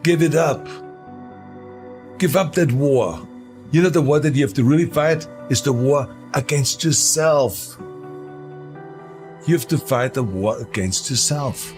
Give it up. Give up that war. You know, the war that you have to really fight is the war against yourself. You have to fight a war against yourself.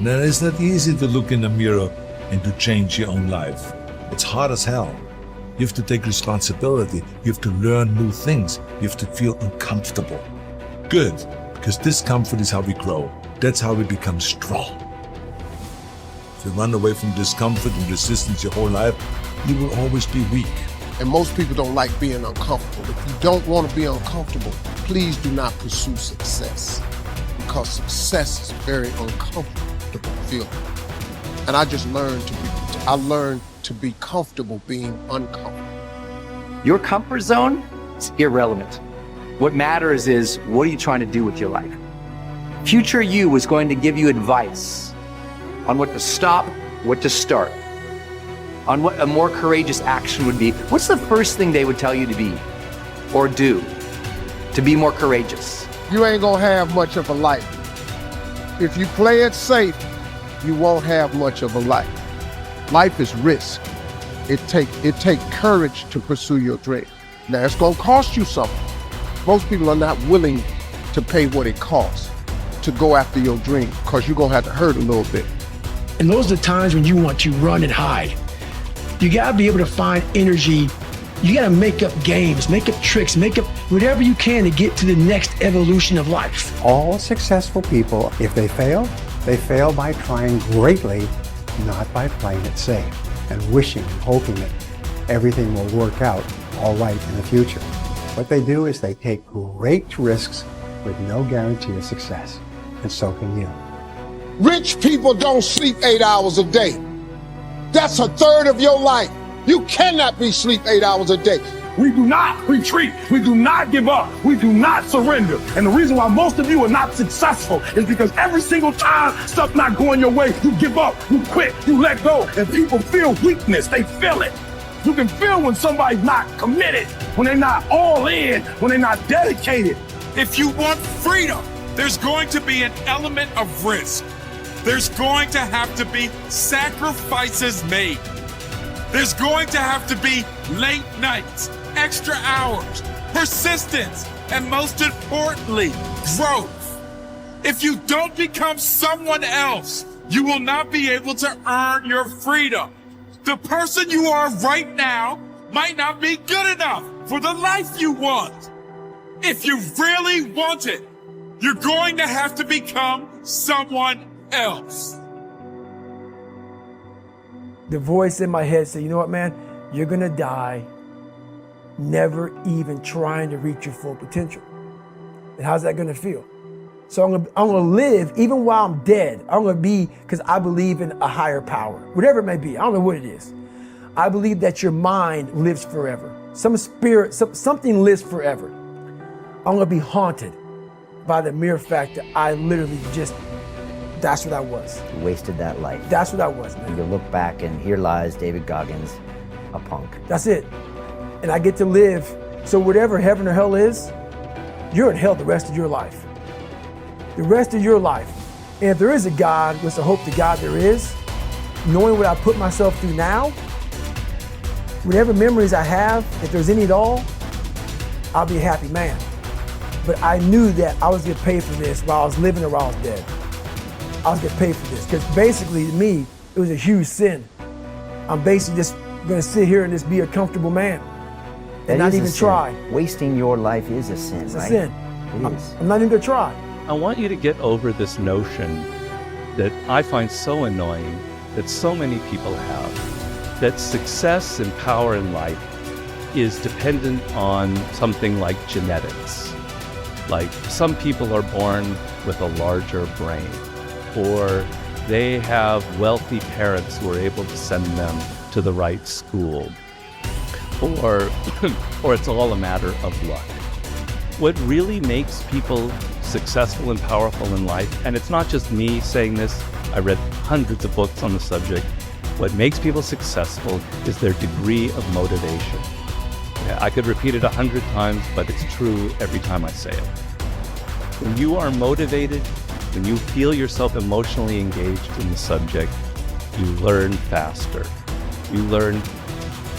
Now, it's not easy to look in the mirror and to change your own life. It's hard as hell. You have to take responsibility. You have to learn new things. You have to feel uncomfortable. Good, because discomfort is how we grow. That's how we become strong. If you run away from discomfort and resistance your whole life, you will always be weak. And most people don't like being uncomfortable. If you don't want to be uncomfortable, please do not pursue success, because success is a very uncomfortable feeling. And I just learned to be comfortable being uncomfortable. Your comfort zone is irrelevant. What matters is, what are you trying to do with your life? Future you is going to give you advice on what to stop, what to start, on what a more courageous action would be. What's the first thing they would tell you to be or do to be more courageous? You ain't gonna have much of a life. If you play it safe, you won't have much of a life. Life is risk. It take courage to pursue your dream. Now, it's gonna cost you something. Most people are not willing to pay what it costs to go after your dream, because you're gonna have to hurt a little bit. And those are the times when you want to run and hide. You gotta be able to find energy. You gotta make up games, make up tricks, make up whatever you can to get to the next evolution of life. All successful people, if they fail by trying greatly, not by playing it safe and wishing and hoping that everything will work out all right in the future. What they do is they take great risks with no guarantee of success, and so can you. Rich people don't sleep 8 hours a day. That's a third of your life. You cannot be sleep 8 hours a day. We do not retreat. We do not give up. We do not surrender. And the reason why most of you are not successful is because every single time stuff's not going your way, you give up, you quit, you let go. And people feel weakness. They feel it. You can feel when somebody's not committed, when they're not all in, when they're not dedicated. If you want freedom, there's going to be an element of risk. There's going to have to be sacrifices made. There's going to have to be late nights, extra hours, persistence, and most importantly, growth. If you don't become someone else, you will not be able to earn your freedom. The person you are right now might not be good enough for the life you want. If you really want it, you're going to have to become someone else. The voice in my head said, you know what, man? You're gonna die never even trying to reach your full potential. And how's that gonna feel? So I'm gonna live even while I'm dead. I'm gonna be, because I believe in a higher power, whatever it may be. I don't know what it is. I believe that your mind lives forever. Some spirit, something lives forever. I'm gonna be haunted by the mere fact that I literally just, that's what I was. You wasted that life. That's what I was, man. You look back and here lies David Goggins, a punk. That's it. And I get to live, so whatever heaven or hell is, you're in hell the rest of your life. The rest of your life. And if there is a God, which I hope to God there is, knowing what I put myself through now, whatever memories I have, if there's any at all, I'll be a happy man. But I knew that I was getting paid for this while I was living or while I was dead. I was getting paid for this, because basically to me, it was a huge sin. I'm basically just gonna sit here and just be a comfortable man and not even try. Wasting your life is a sin, It's right? a sin. It is. I'm not even gonna try. I want you to get over this notion that I find so annoying that so many people have, that success and power in life is dependent on something like genetics. Like some people are born with a larger brain, or they have wealthy parents who are able to send them to the right school, or it's all a matter of luck. What really makes people successful and powerful in life, and it's not just me saying this, I read hundreds of books on the subject, what makes people successful is their degree of motivation. Yeah, I could repeat it 100 times, but it's true every time I say it. When you are motivated, when you feel yourself emotionally engaged in the subject, you learn faster. You learn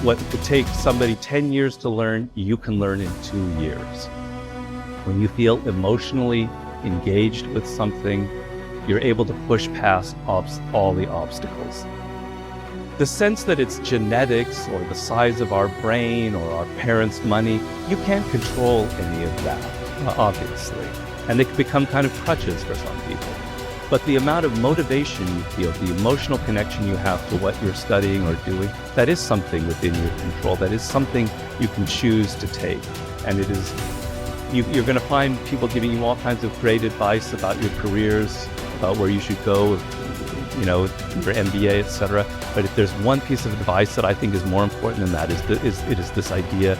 what could take somebody 10 years to learn, you can learn in 2 years. When you feel emotionally engaged with something, you're able to push past all the obstacles. The sense that it's genetics or the size of our brain or our parents' money, you can't control any of that, obviously. And they can become kind of crutches for some people. But the amount of motivation you feel, the emotional connection you have to what you're studying or doing, that is something within your control. That is something you can choose to take. And it is, you're going to find people giving you all kinds of great advice about your careers, about where you should go, you know, your MBA, etc. But if there's one piece of advice that I think is more important than that, it is this idea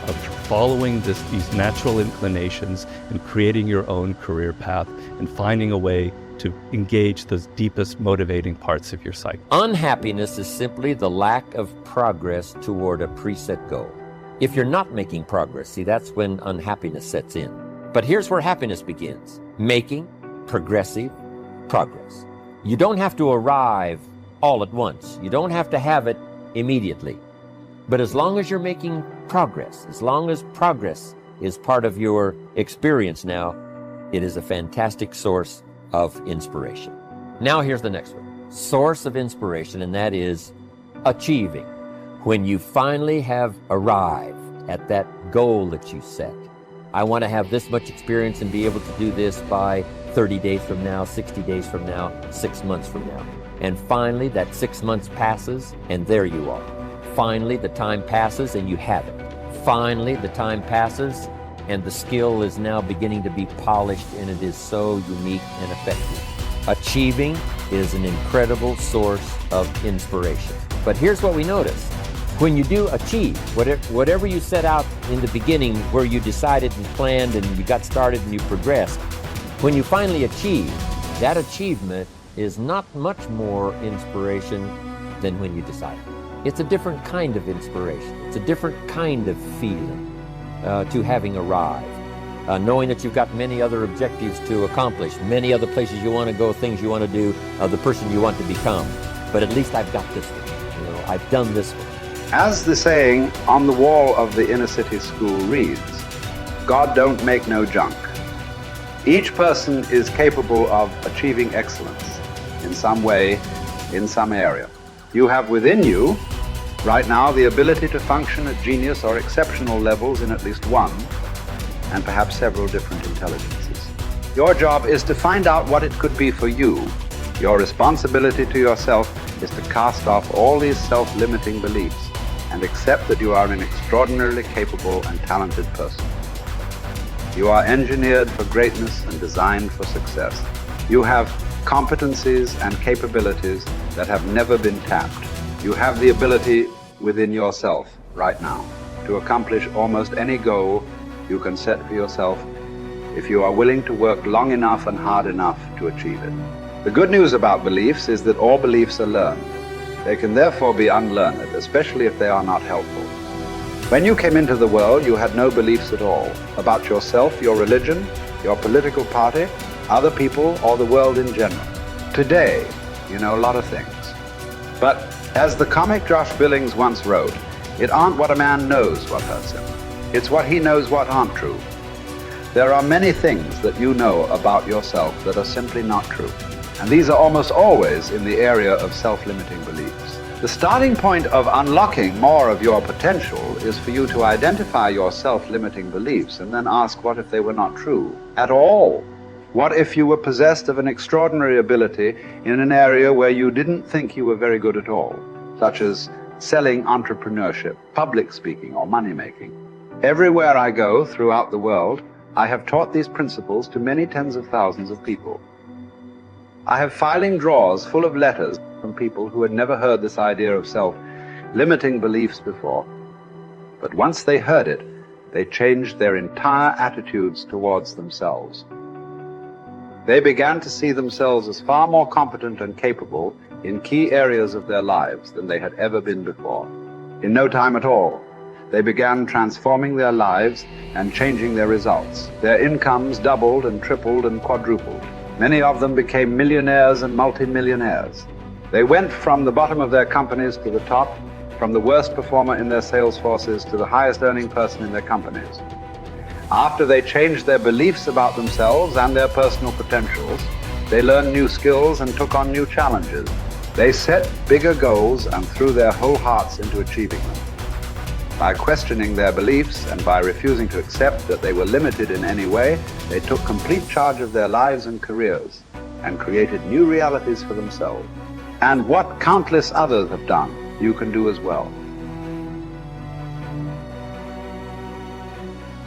of following these natural inclinations and creating your own career path and finding a way to engage those deepest motivating parts of your psyche. Unhappiness is simply the lack of progress toward a preset goal. If you're not making progress, see, that's when unhappiness sets in. But here's where happiness begins: making progressive progress. You don't have to arrive all at once. You don't have to have it immediately. But as long as you're making progress, as long as progress is part of your experience now, it is a fantastic source of inspiration. Now here's the next one. Source of inspiration, and that is achieving. When you finally have arrived at that goal that you set. I want to have this much experience and be able to do this by 30 days from now, 60 days from now, 6 months from now. And finally, that 6 months passes, and there you are. Finally, the time passes, and you have it. Finally, the time passes, and the skill is now beginning to be polished, and it is so unique and effective. Achieving is an incredible source of inspiration. But here's what we notice. When you do achieve, whatever you set out in the beginning, where you decided and planned and you got started and you progressed, when you finally achieve, that achievement is not much more inspiration than when you decided. It's a different kind of inspiration. It's a different kind of feeling to having arrived. Knowing that you've got many other objectives to accomplish, many other places you want to go, things you want to do, the person you want to become. But at least I've got this one. You know, I've done this one. As the saying on the wall of the inner city school reads, God don't make no junk. Each person is capable of achieving excellence in some way, in some area. You have within you, right now, the ability to function at genius or exceptional levels in at least one, and perhaps several different intelligences. Your job is to find out what it could be for you. Your responsibility to yourself is to cast off all these self-limiting beliefs and accept that you are an extraordinarily capable and talented person. You are engineered for greatness and designed for success. You have competencies and capabilities that have never been tapped. You have the ability within yourself right now to accomplish almost any goal you can set for yourself if you are willing to work long enough and hard enough to achieve it. The good news about beliefs is that all beliefs are learned. They can therefore be unlearned, especially if they are not helpful. When you came into the world, you had no beliefs at all about yourself, your religion, your political party, other people, or the world in general. Today, you know a lot of things. But as the comic Josh Billings once wrote, it aren't what a man knows what hurts him. It's what he knows what aren't true. There are many things that you know about yourself that are simply not true. And these are almost always in the area of self-limiting beliefs. The starting point of unlocking more of your potential is for you to identify your self-limiting beliefs and then ask, what if they were not true at all? What if you were possessed of an extraordinary ability in an area where you didn't think you were very good at all, such as selling, entrepreneurship, public speaking, or money-making? Everywhere I go throughout the world, I have taught these principles to many tens of thousands of people. I have filing drawers full of letters from people who had never heard this idea of self-limiting beliefs before. But once they heard it, they changed their entire attitudes towards themselves. They began to see themselves as far more competent and capable in key areas of their lives than they had ever been before. In no time at all, they began transforming their lives and changing their results. Their incomes doubled and tripled and quadrupled. Many of them became millionaires and multimillionaires. They went from the bottom of their companies to the top, from the worst performer in their sales forces to the highest earning person in their companies. After they changed their beliefs about themselves and their personal potentials, they learned new skills and took on new challenges. They set bigger goals and threw their whole hearts into achieving them. By questioning their beliefs and by refusing to accept that they were limited in any way, they took complete charge of their lives and careers and created new realities for themselves. And what countless others have done, you can do as well.